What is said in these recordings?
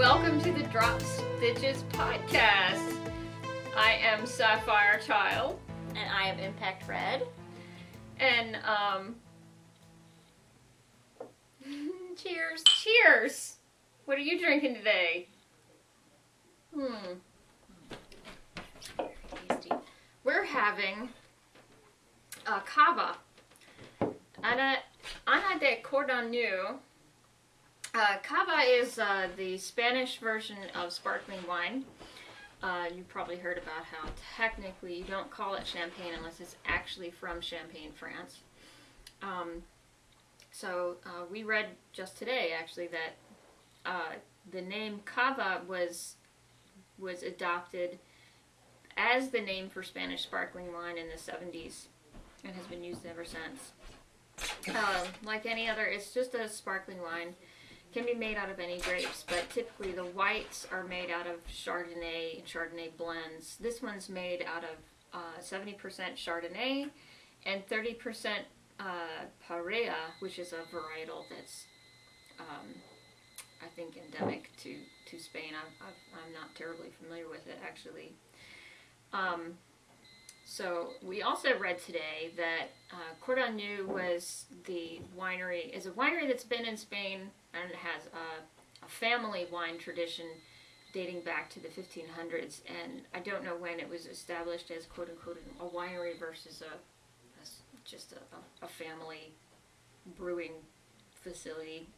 welcome to the Drop Stitches podcast. I am Sapphire Child. And I am Impact Red. And, cheers. Cheers! What are you drinking today? Tasty. We're having cava. Ana de Cordon. Cava is the Spanish version of sparkling wine. You probably heard about how technically you don't call it champagne unless it's actually from Champagne, France. So we read just today actually that the name cava was adopted as the name for Spanish sparkling wine in the 70s and has been used ever since. Like any other, it's just a sparkling wine. Can be made out of any grapes, but typically the whites are made out of Chardonnay and Chardonnay blends. This one's made out of 70% Chardonnay and 30% Parella, which is a varietal that's, I think, endemic to Spain. I'm not terribly familiar with it, actually. So we also read today that Cordon Bleu is a winery that's been in Spain and it has a family wine tradition dating back to the 1500s. And I don't know when it was established as quote unquote a winery versus just a family brewing facility.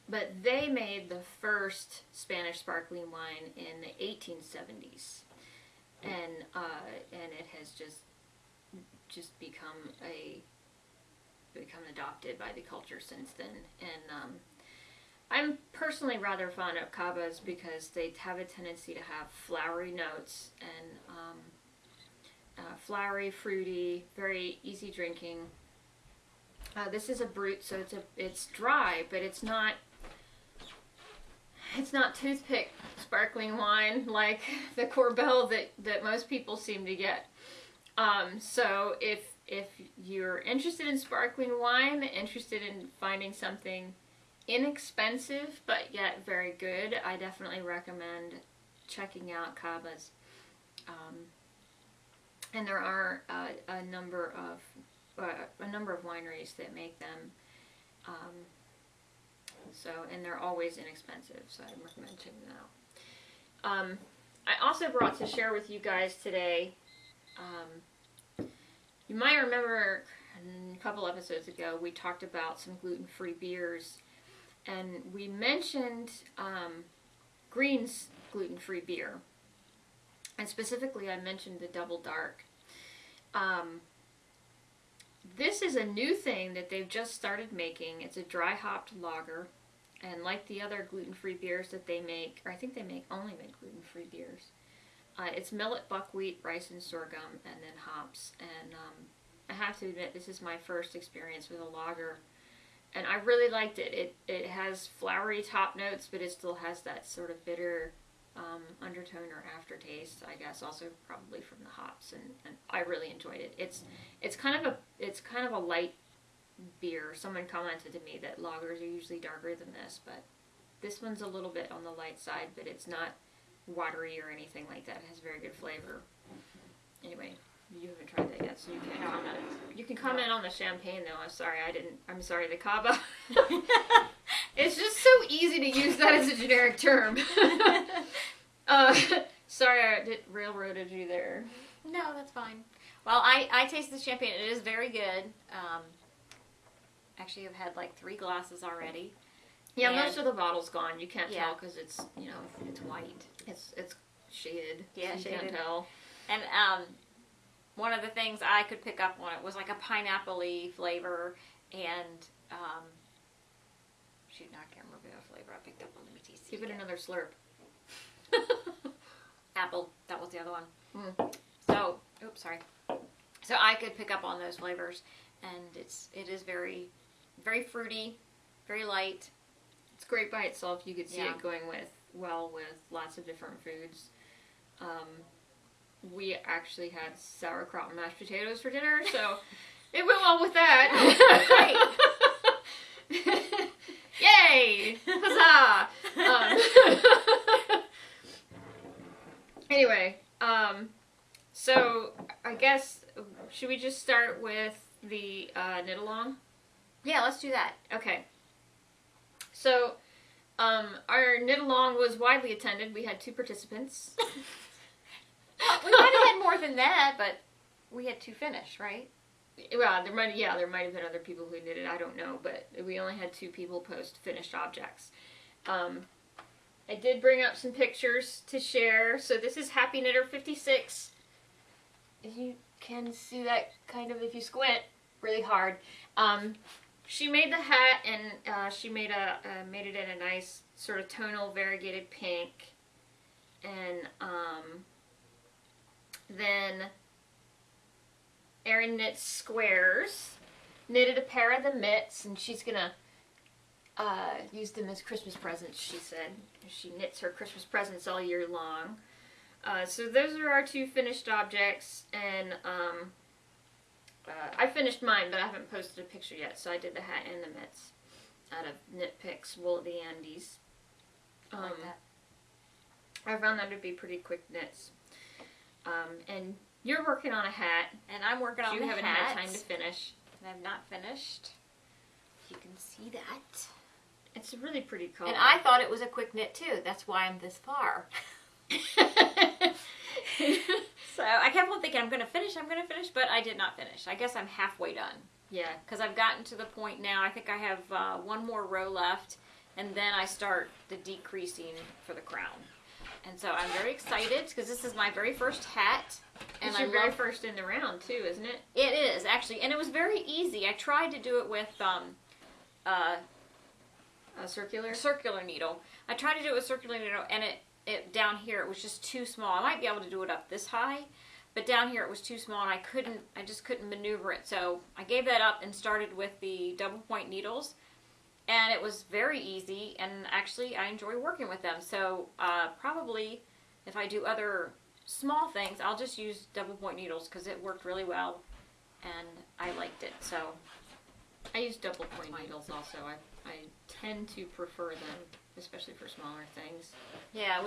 But they made the first Spanish sparkling wine in the 1870s. And it has just become adopted by the culture since then. And I'm personally rather fond of cavas because they have a tendency to have flowery notes and flowery, fruity, very easy drinking. This is a brut, so it's dry, but it's not toothpick sparkling wine like the Corbel that most people seem to get. So if you're interested in sparkling wine, interested in finding something inexpensive but yet very good, I definitely recommend checking out cavas. And there are a number of wineries that make them. And they're always inexpensive, so I recommend checking them out. I also brought to share with you guys today, you might remember a couple episodes ago we talked about some gluten-free beers, and we mentioned Green's gluten-free beer, and specifically I mentioned the Double Dark. This is a new thing that they've just started making. It's a dry hopped lager, and like the other gluten-free beers that they make, or I think they only make gluten-free beers, it's millet, buckwheat, rice, and sorghum, and then hops. And I have to admit, this is my first experience with a lager, and I really liked it. It has flowery top notes, but it still has that sort of bitter undertone or aftertaste, I guess, also probably from the hops, and I really enjoyed it. It's kind of a light beer. Someone commented to me that lagers are usually darker than this, but this one's a little bit on the light side, but it's not watery or anything like that. It has very good flavor. Anyway, you haven't tried that yet, so you can't comment. You can comment on the champagne though. I'm sorry, the cava. It's just so easy to use that as a generic term. Sorry, I railroaded you there. No, that's fine. Well, I tasted the champagne. It is very good. Actually, I've had like 3 glasses already. Yeah, most of the bottle's gone. You can't tell because it's it's white. It's shaded. Yeah, so you shaded. can't tell. And one of the things I could pick up on it was like a pineapple-y flavor, and shoot, now I can't remember the flavor I picked up on. Let me taste it. Give it another slurp. Apple. That was the other one. So, oops, sorry. So I could pick up on those flavors, and it is very, very fruity, very light. It's great by itself. You could see it going with lots of different foods. We actually had sauerkraut and mashed potatoes for dinner, so it went well with that. Great. Yay! Huzzah! Anyway, so I guess, should we just start with the knit along? Yeah, let's do that. Okay. So, our knit along was widely attended. We had 2 participants. We might have had more than that, but we had 2 finish, right? Well, there might have been other people who knitted. I don't know, but we only had 2 people post finished objects. I did bring up some pictures to share. So this is Happy Knitter 56. You can see that kind of if you squint really hard. She made the hat, and she made it in a nice sort of tonal variegated pink, and then Erin knits squares, knitted a pair of the mitts, and she's gonna use them as Christmas presents, she said. She knits her Christmas presents all year long. So those are our 2 finished objects, and I finished mine, but I haven't posted a picture yet, so I did the hat and the mitts out of Knit Picks Wool of the Andes. I like that. I found them to be pretty quick knits. And you're working on a hat. And I'm working on the hat. You haven't had time to finish. And I've not finished. You can see that. It's a really pretty color. And I thought it was a quick knit too. That's why I'm this far. So I kept on thinking I'm going to finish, but I did not finish. I guess I'm halfway done. Yeah. Because I've gotten to the point now, I think I have 1 more row left, and then I start the decreasing for the crown. And so I'm very excited because this is my very first hat. And It's your very first in the round too, isn't it? It is, actually. And it was very easy. I tried to do it with A circular? circular needle. I tried to do it with circular needle, and it down here it was just too small. I might be able to do it up this high, but down here it was too small, and I just couldn't maneuver it. So I gave that up and started with the double point needles, and it was very easy, and actually I enjoy working with them. So probably if I do other small things, I'll just use double point needles because it worked really well, and I liked it. So I use double point needles also. I tend to prefer them, especially for smaller things. yeah, it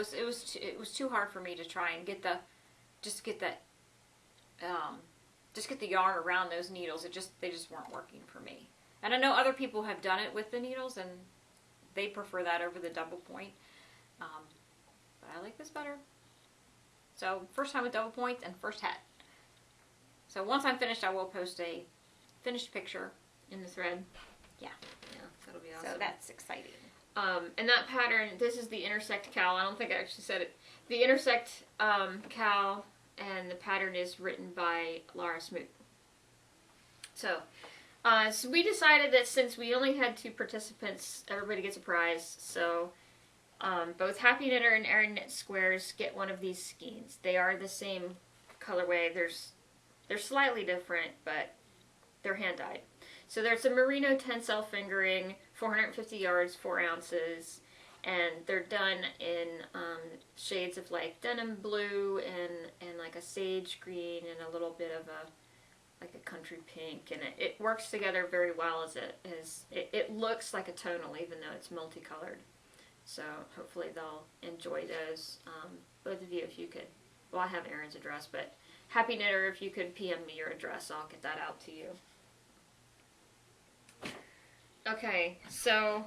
was too hard for me to try and get the yarn around those needles. They just weren't working for me. And I know other people have done it with the needles, and they prefer that over the double point. But I like this better. So first time with double points and first hat. So once I'm finished, I will post a finished picture In the thread? Yeah. Yeah, that'll be awesome. So that's exciting. And that pattern, this is the Intersect Cowl. I don't think I actually said it. The Intersect Cowl, and the pattern is written by Laura Smoot. So we decided that since we only had 2 participants, everybody gets a prize. So both Happy Knitter and Erin Knit Squares get one of these skeins. They are the same colorway. They're slightly different, but they're hand dyed. So there's a merino tencel fingering, 450 yards, 4 ounces, and they're done in shades of like denim blue and like a sage green and a little bit of a country pink, and it works together very well as it looks like a tonal even though it's multicolored. So hopefully they'll enjoy those. Both of you, if you could, well, I have Erin's address, but Happy Knitter, if you could PM me your address, I'll get that out to you. Okay, so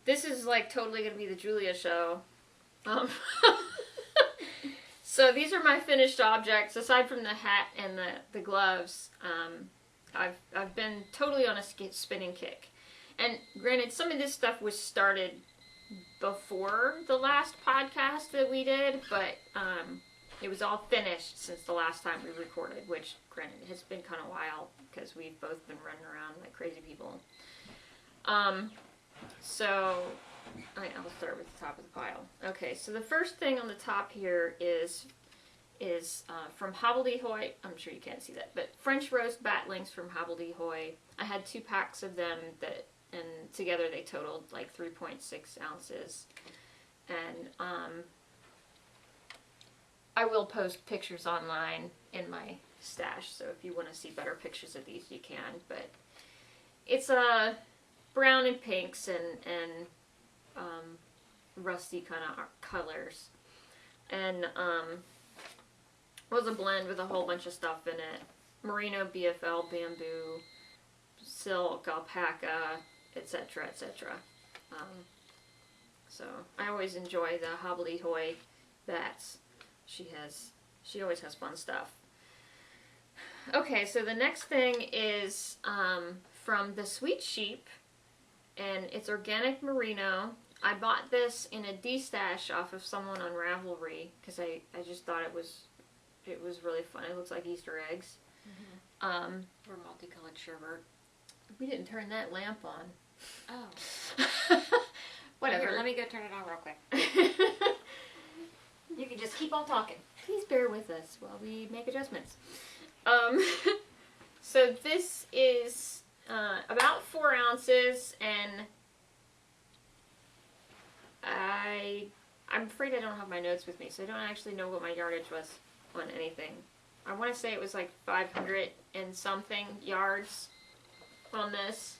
this is like totally going to be the Julia show. So these are my finished objects. Aside from the hat and the gloves, I've been totally on a spinning kick. And granted, some of this stuff was started before the last podcast that we did, but it was all finished since the last time we recorded, which granted has been kind of a while because we've both been running around like crazy people. So I'll start with the top of the pile. Okay, so the first thing on the top here is from Hobbledehoy. I'm sure you can't see that, but French roast batlings from Hobbledehoy. I had 2 packs of them and together they totaled like 3.6 ounces. And I will post pictures online in my stash, so if you want to see better pictures of these, you can. But it's brown and pinks and rusty kind of colors. And was a blend with a whole bunch of stuff in it. Merino, BFL, bamboo, silk, alpaca, etc., etc. So I always enjoy the hobbly-toy bats. She always has fun stuff. Okay, so the next thing is from the Sweet Sheep, and it's organic merino. I bought this in a D-stash off of someone on Ravelry because I just thought it was really fun. It looks like Easter eggs. Or multicolored sherbet. We didn't turn that lamp on. Oh. Whatever. Here, let me go turn it on real quick. You can just keep on talking. Please bear with us while we make adjustments. So this is about 4 ounces, and I'm afraid I don't have my notes with me, so I don't actually know what my yardage was on anything. I want to say it was like 500 and something yards on this,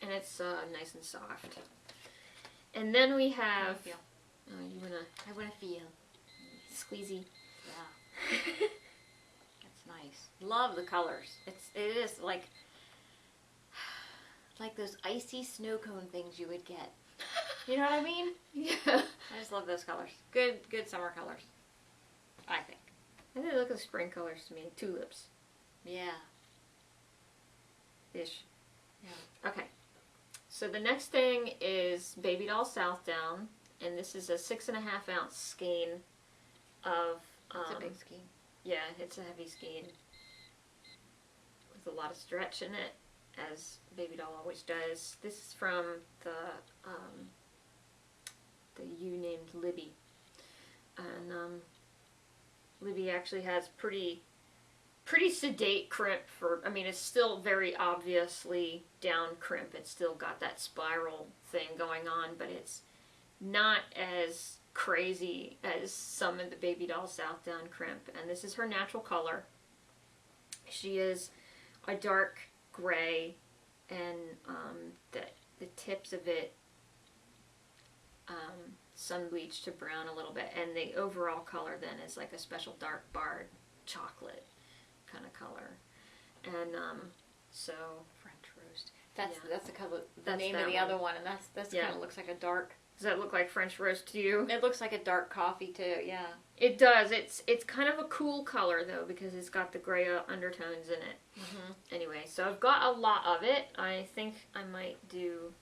and it's nice and soft. And then we have. I wanna feel squeezy. Yeah. That's nice. Love the colors. It is like those icy snow cone things you would get. You know what I mean? Yeah. I just love those colors. Good summer colors. I think. I think they look like spring colors to me. Tulips. Yeah. Ish. Yeah. Okay. So the next thing is Baby Doll Southdown, and this is a 6.5 ounce skein of. It's a big skein. Yeah, it's a heavy skein with a lot of stretch in it, as Baby Doll always does. This is from the ewe named Libby, and Libby actually has pretty sedate crimp for. I mean, it's still very obviously down crimp. It's still got that spiral thing going on, but it's not as crazy as some of the Baby Doll Southdown crimp. And this is her natural color. She is a dark gray, and the tips of it sun bleached to brown a little bit, and the overall color then is like a special dark barred chocolate kind of color. And so French roast. That's the color. The That's name that of the one. other one, and that's Yeah. kind of looks like a dark. does that look like French roast to you? It looks like a dark coffee too. Yeah. It does. It's kind of a cool color though, because it's got the gray undertones in it. Mm-hmm. Anyway, so I've got a lot of it. I think I might do.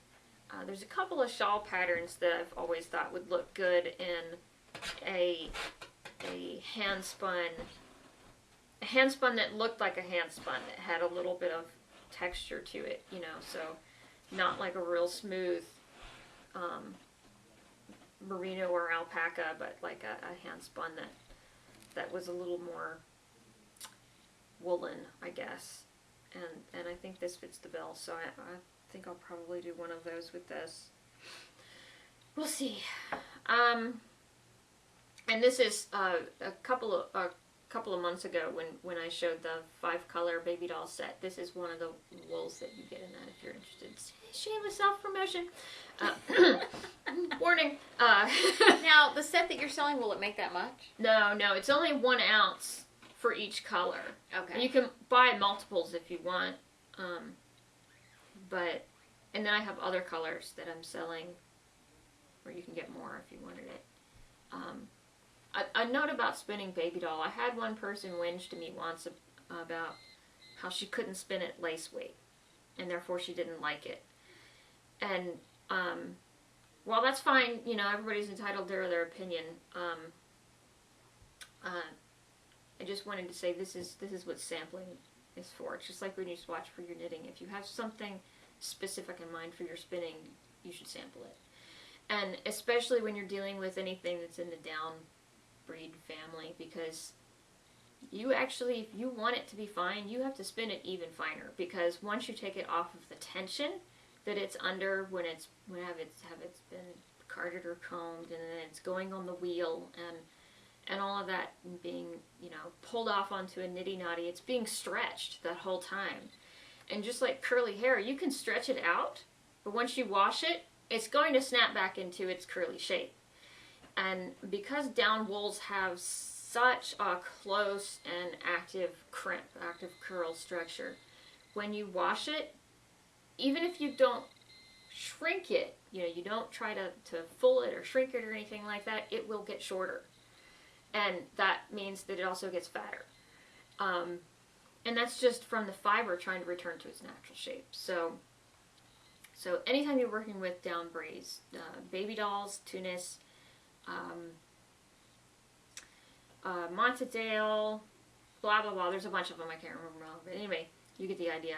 There's a couple of shawl patterns that I've always thought would look good in a hand spun that looked like a hand spun, that had a little bit of texture to it, you know, so not like a real smooth merino or alpaca, but like a hand spun that was a little more woolen, I guess. And I think this fits the bill, so I think I'll probably do one of those with this. We'll see. And this is a couple of months ago when I showed the 5-color Baby Doll set. This is one of the wools that you get in that if you're interested. Shameless self-promotion. Warning. Now, the set that you're selling, will it make that much? No, it's only 1 ounce for each color. Okay. And you can buy multiples if you want. And then I have other colors that I'm selling, or you can get more if you wanted it. A note about spinning Baby Doll. I had one person whinge to me once about how she couldn't spin it lace weight, and therefore she didn't like it. And while that's fine, you know, everybody's entitled to their opinion. I just wanted to say this is what sampling is for. It's just like when you swatch for your knitting. If you have something specific in mind for your spinning, you should sample it. And especially when you're dealing with anything that's in the down breed family, because you actually, if you want it to be fine, you have to spin it even finer, because once you take it off of the tension that it's under when it's been carded or combed, and then it's going on the wheel and all of that being, you know, pulled off onto a nitty knotty, it's being stretched that whole time. And just like curly hair, you can stretch it out, but once you wash it, it's going to snap back into its curly shape. And because down wools have such a close and active curl structure, when you wash it, even if you don't shrink it, you don't try to full it or shrink it or anything like that, it will get shorter. And that means that it also gets fatter. And that's just from the fiber trying to return to its natural shape. So anytime you're working with down braids, baby dolls, Tunis, Montadale, blah blah blah, there's a bunch of them, I can't remember them all, but anyway, you get the idea.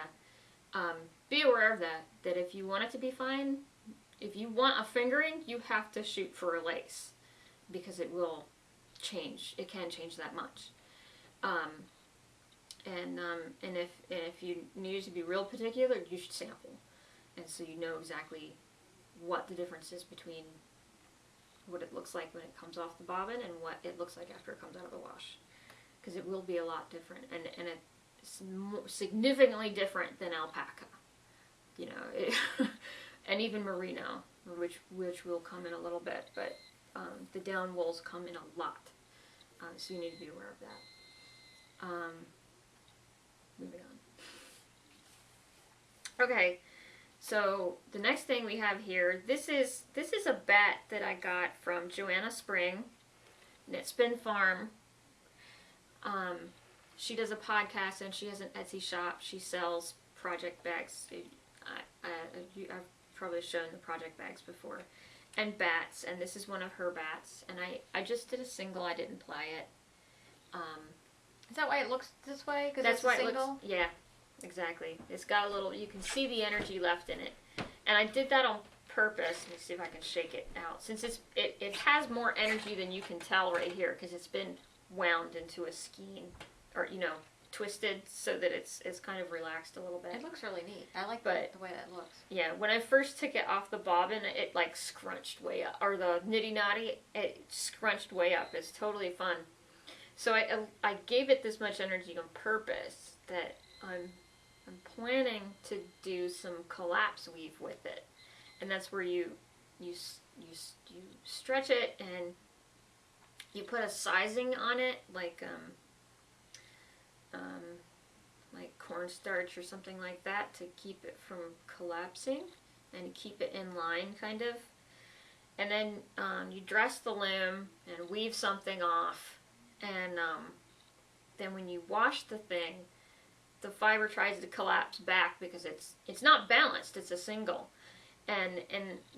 Be aware of that if you want it to be fine, if you want a fingering, you have to shoot for a lace, because it will change. It can change that much. And if you need it to be real particular, you should sample, and so you know exactly what the difference is between what it looks like when it comes off the bobbin and what it looks like after it comes out of the wash, because it will be a lot different, and it's significantly different than alpaca, and even merino, which will come in a little bit, but the down wools come in a lot, so you need to be aware of that. Moving on. Okay, so the next thing we have here, this is a bat that I got from Joanna Spring, Knit Spin Farm. She does a podcast and she has an Etsy shop. She sells project bags. I've probably shown the project bags before, and bats. And this is one of her bats. And I just did a single. I didn't ply it. Is that why it looks this way? Because That's it's a why single? it looks. Yeah, exactly. It's got a little. You can see the energy left in it, and I did that on purpose. Let me see if I can shake it out. Since it has more energy than you can tell right here, because it's been wound into a skein, or twisted so that it's kind of relaxed a little bit. It looks really neat. I like the way that looks. Yeah, when I first took it off the bobbin, it like scrunched way up, or the nitty knotty, it scrunched way up. It's totally fun. So I gave it this much energy on purpose that I'm planning to do some collapse weave with it, and that's where you stretch it and you put a sizing on it, like cornstarch or something like that, to keep it from collapsing and to keep it in line, kind of. And then you dress the loom and weave something off, and then when you wash the thing, the fiber tries to collapse back because it's not balanced. It's a single, and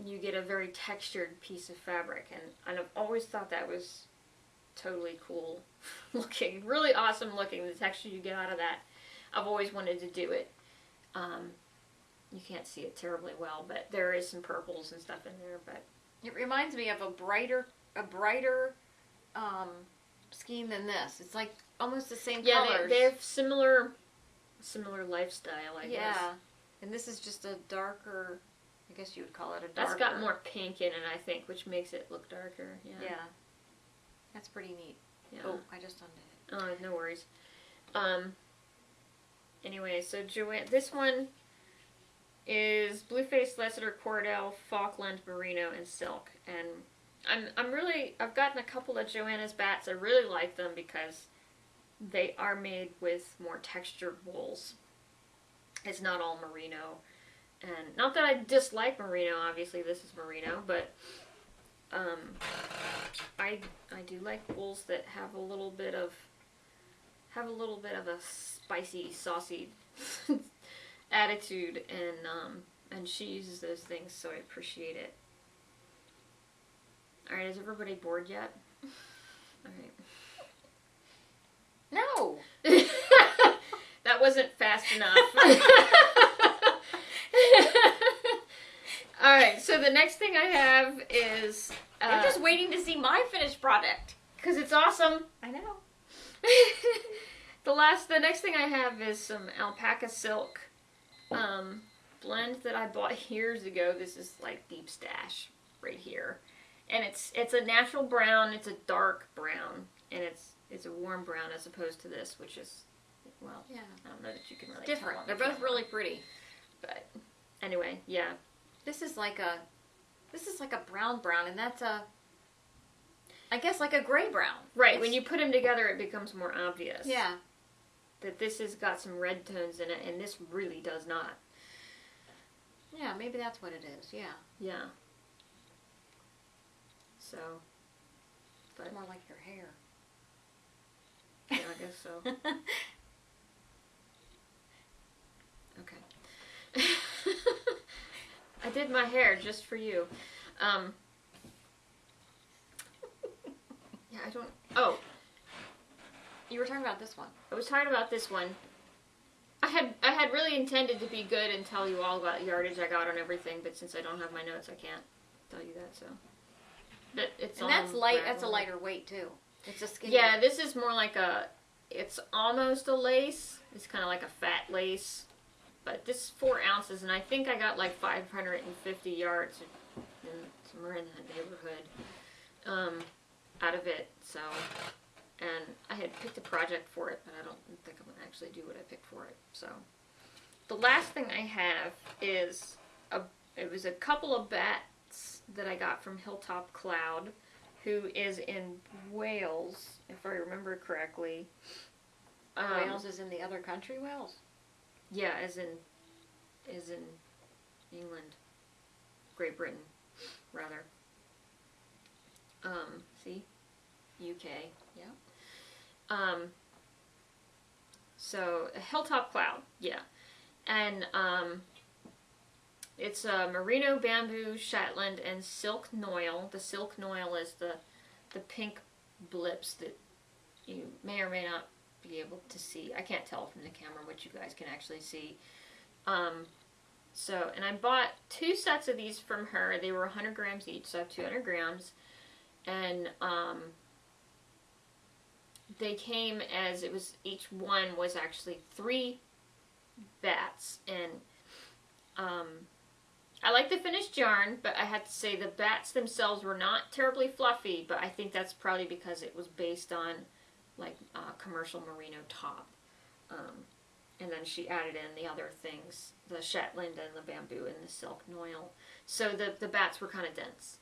you get a very textured piece of fabric, and I've always thought that was totally cool looking, really awesome looking, the texture you get out of that. I've always wanted to do it. You can't see it terribly well, but there is some purples and stuff in there. But it reminds me of a brighter scheme than this. It's like almost the same colors. They have similar lifestyle, I guess. Yeah, and this is just a darker, I guess you would call it a darker. That's got more pink in it, I think, which makes it look darker. Yeah. That's pretty neat. Yeah. Oh, I just undid it. Oh, no worries. Anyway, so this one is Blueface, Leicester, Cordell, Falkland, Merino, and Silk. And I've gotten a couple of Joanna's bats. I really like them because they are made with more textured wools. It's not all merino. And not that I dislike merino, obviously this is merino, but I do like wools that have a little bit of a spicy, saucy attitude, and she uses those things, so I appreciate it. Alright, is everybody bored yet? Alright. No! That wasn't fast enough. Alright, so the next thing I have is... I'm just waiting to see my finished product. Because it's awesome. I know. The next thing I have is some alpaca silk blend that I bought years ago. This is like Deep Stash right here. And it's a natural brown, it's a dark brown, and it's a warm brown as opposed to this, which is, well, yeah. I don't know that you can really different. tell. They're both really pretty. But anyway, yeah. This is like a This is like a brown, and that's I guess like a gray brown. Right. When you put them together, it becomes more obvious. Yeah. That this has got some red tones in it, and this really does not. Yeah, maybe that's what it is. Yeah. Yeah. So. But It's more like your hair. yeah, I guess so. Okay. I did my hair just for you. Yeah, I don't. Oh, You were talking about this one. I was talking about this one. I had really intended to be good and tell you all about yardage I got on everything, but since I don't have my notes, I can't tell you that. So, but it's And that's light. That's a lighter weight too. It's a skinny. Yeah, this is more like a. It's almost a lace. It's kind of like a fat lace, but this is 4 ounces, and I think I got like 550 yards, somewhere in that neighborhood, out of it. So. And I had picked a project for it, but I don't think I'm going to actually do what I picked for it. So, the last thing I have is, it was a couple of bats that I got from Hilltop Cloud, who is in Wales, if I remember correctly. Wales is in the other country, Wales? Yeah, as in England. Great Britain, rather. See? UK. Yeah. So a Hilltop Cloud, yeah, and it's a merino bamboo, Shetland, and silk noil. The silk noil is the pink blips that you may or may not be able to see. I can't tell from the camera what you guys can actually see. So, and I bought 2 sets of these from her. They were 100 grams each, so I have 200 grams, and they came as it was, each one was actually 3 bats, and I like the finished yarn, but I have to say the bats themselves were not terribly fluffy, but I think that's probably because it was based on like commercial merino top, and then she added in the other things, the Shetland and the bamboo and the silk noil, so the bats were kind of dense.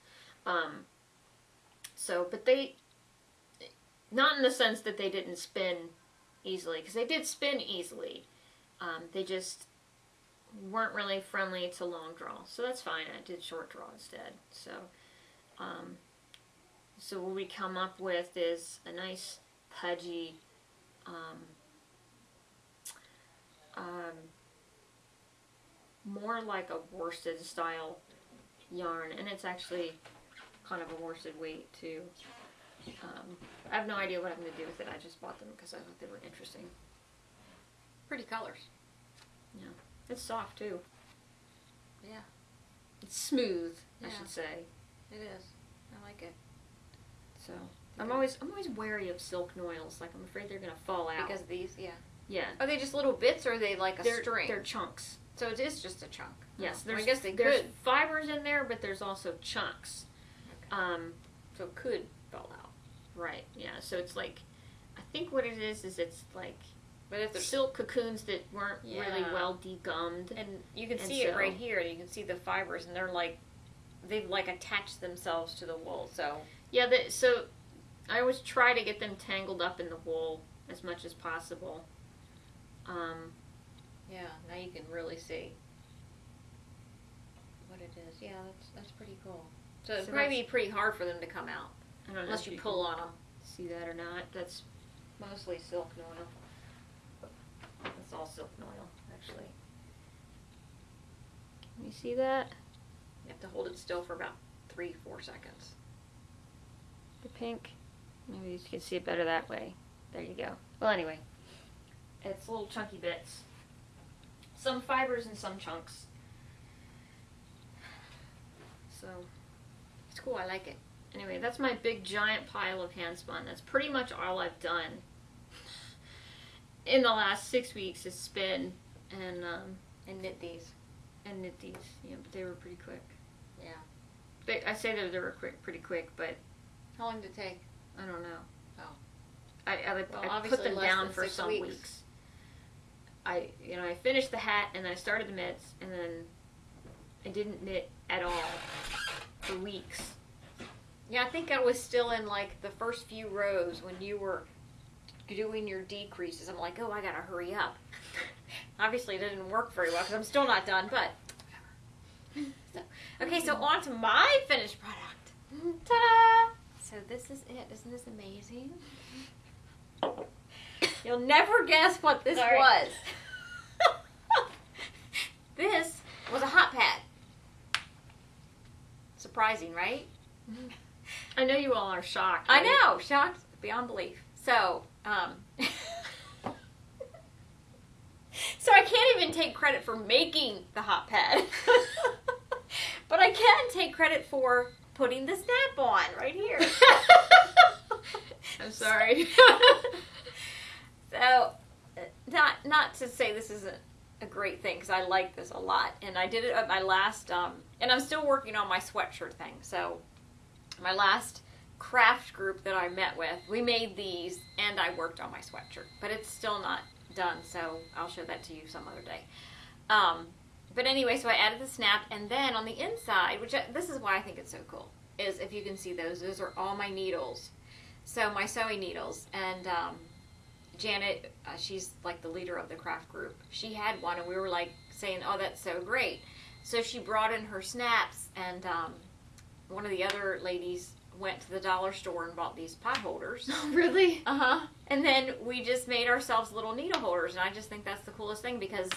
So, but they, not in the sense that they didn't spin easily, because they did spin easily. They just weren't really friendly to long draw, so that's fine. I did short draw instead. So, so what we come up with is a nice pudgy, more like a worsted style yarn, and it's actually kind of a worsted weight too. I have no idea what I'm going to do with it. I just bought them because I thought they were interesting. Pretty colors. Yeah. It's soft too. Yeah. It's smooth, Yeah. I should say. It is. I like it. So I'm always wary of silk noils. Like I'm afraid they're going to fall out. Because these, yeah. Yeah. Are they just little bits, or are they like a string? They're chunks. So it is just a chunk. Yes. I guess there's could. fibers in there, but there's also chunks. Okay. So it could fall out. Right. Yeah. So it's like, I think what it is it's like, but if there's silk cocoons that weren't really well degummed. And you can see it right here. You can see the fibers, and they're like, they've like attached themselves to the wool. So yeah. So I always try to get them tangled up in the wool as much as possible. Yeah. Now you can really see what it is. Yeah, that's pretty cool. So it'd probably be pretty hard for them to come out. I don't know unless you pull on them. See that or not? That's mostly silk noil. That's all silk noil, actually. Can you see that? You have to hold it still for about 3-4 seconds. The pink. Maybe you can see it better that way. There you go. Well, anyway, it's little chunky bits. Some fibers and some chunks. So, it's cool. I like it. Anyway, that's my big giant pile of hand spun. That's pretty much all I've done in the last 6 weeks is spin and knit these. And knit these. Yeah, but they were pretty quick. Yeah. I say that they were pretty quick, but how long did it take? I don't know. Oh. I put them down for some weeks. I finished the hat and then I started the mitts and then I didn't knit at all think I was still in like the first few rows when you were doing your decreases. I'm like, oh, I gotta hurry up. Obviously, it didn't work very well because I'm still not done, but whatever. So, okay, so on to my finished product. Ta-da! So this is it. Isn't this amazing? You'll never guess what this Sorry. was. This was a hot pad. Surprising, right? I know you all are shocked. I right? know, shocked beyond belief. So, so I can't even take credit for making the hot pad, but I can take credit for putting the snap on right here. I'm sorry. So, not to say this isn't a great thing, because I like this a lot, and I did it at my last, and I'm still working on my sweatshirt thing. So, my last craft group that I met with, we made these, and I worked on my sweatshirt, but it's still not done, so I'll show that to you some other day. But anyway, so I added the snap, and then on the inside, this is why I think it's so cool, is if you can see those are all my needles. So my sewing needles, and Janet, she's like the leader of the craft group. She had one, and we were like saying, "Oh, that's so great." So she brought in her snaps, and one of the other ladies went to the dollar store and bought these pot holders. Really? And then we just made ourselves little needle holders, and I just think that's the coolest thing because,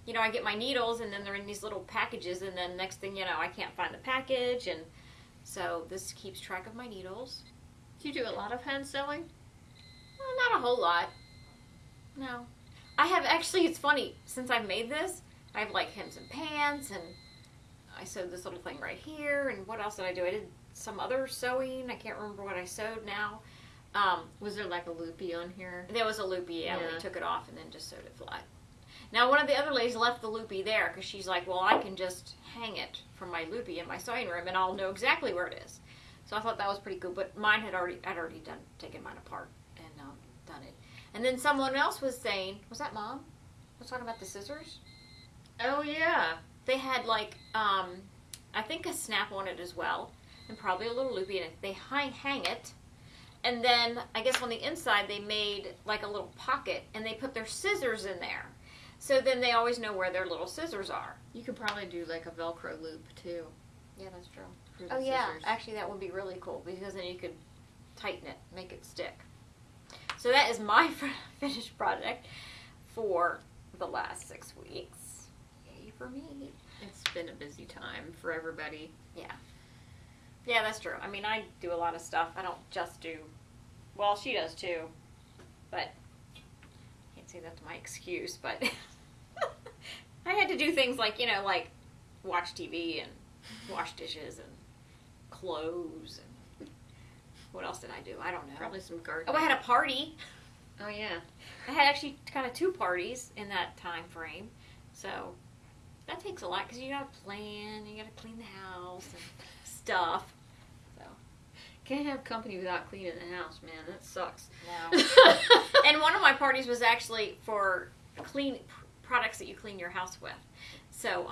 you know, I get my needles, and then they're in these little packages, and then next thing you know, I can't find the package, and so this keeps track of my needles. Do you do a lot of hand sewing? Well, not a whole lot. No. I have actually, it's funny, since I've made this, I have like hems and pants, and I sewed this little thing right here, and what else did I do? I did some other sewing. I can't remember what I sewed now. Was there like a loopy on here? There was a loopy, yeah. Yeah. We took it off and then just sewed it flat. Now, one of the other ladies left the loopy there because she's like, well, I can just hang it from my loopy in my sewing room, and I'll know exactly where it is. So I thought that was pretty good, but mine I'd already taken mine apart and done it. And then someone else was saying, was that Mom? Was talking about the scissors? Oh yeah. They had like, I think a snap on it as well, and probably a little loopy in it. They hang it, and then I guess on the inside they made like a little pocket, and they put their scissors in there. So then they always know where their little scissors are. You could probably do like a Velcro loop too. Yeah, that's true. For the Oh yeah, scissors. actually that would be really cool because then you could tighten it, make it stick. So that is my finished project for the last 6 weeks. Yay for me. It's been a busy time for everybody. Yeah. Yeah, that's true. I mean, I do a lot of stuff. I don't just do, well, she does too, but can't say that's my excuse, but I had to do things like, you know, like watch TV and wash dishes and clothes and what else did I do? I don't know. Probably some gardening. Oh, I had a party. Oh yeah. I had actually kind of 2 parties in that time frame, so that takes a lot because you gotta plan, you gotta clean the house and stuff. So Can't have company without cleaning the house, man. That sucks. no. And one of my parties was actually for clean products that you clean your house with. So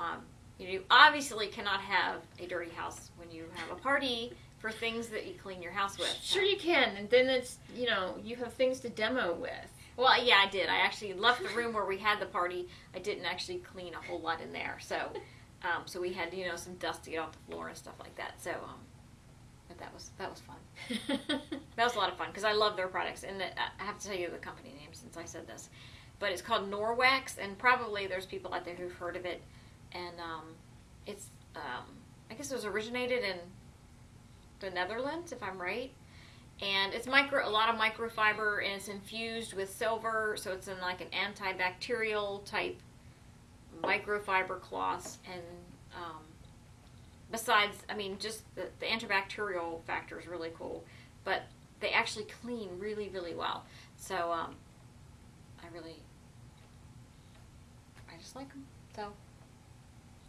you obviously cannot have a dirty house when you have a party for things that you clean your house with. Sure you can, and then it's, you know, you have things to demo with. Well, yeah, I did. I actually left the room where we had the party. I didn't actually clean a whole lot in there. So so we had, you know, some dust to get off the floor and stuff like that. So but that was fun. That was a lot of fun because I love their products. And I have to tell you the company name since I said this. But it's called Norwex, and probably there's people out there who've heard of it. And it's, I guess it was originated in the Netherlands, if I'm right. And it's a lot of microfiber, and it's infused with silver, so it's in like an antibacterial type microfiber cloths. And besides, I mean, just the antibacterial factor is really cool, but they actually clean really, really well. So I just like them. So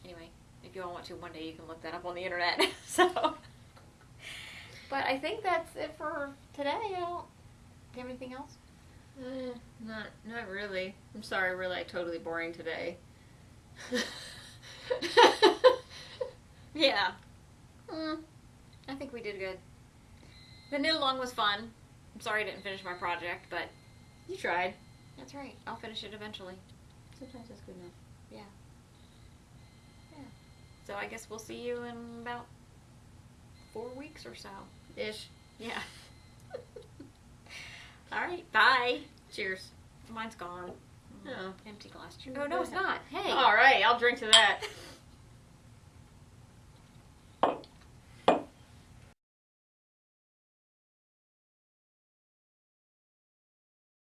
anyway, if you all want to, one day you can look that up on the internet. So, but I think that's it for today. Do you have anything else? Not really. I'm sorry, we're like totally boring today. Yeah. I think we did good. The knit along was fun. I'm sorry I didn't finish my project, but You tried. that's right. I'll finish it eventually. Sometimes that's good enough. So I guess we'll see you in about 4 weeks or so. Ish. Yeah. All right. Bye. Cheers. Mine's gone. Oh. Empty glass. Oh no, it's not. Hey. All right, I'll drink to that.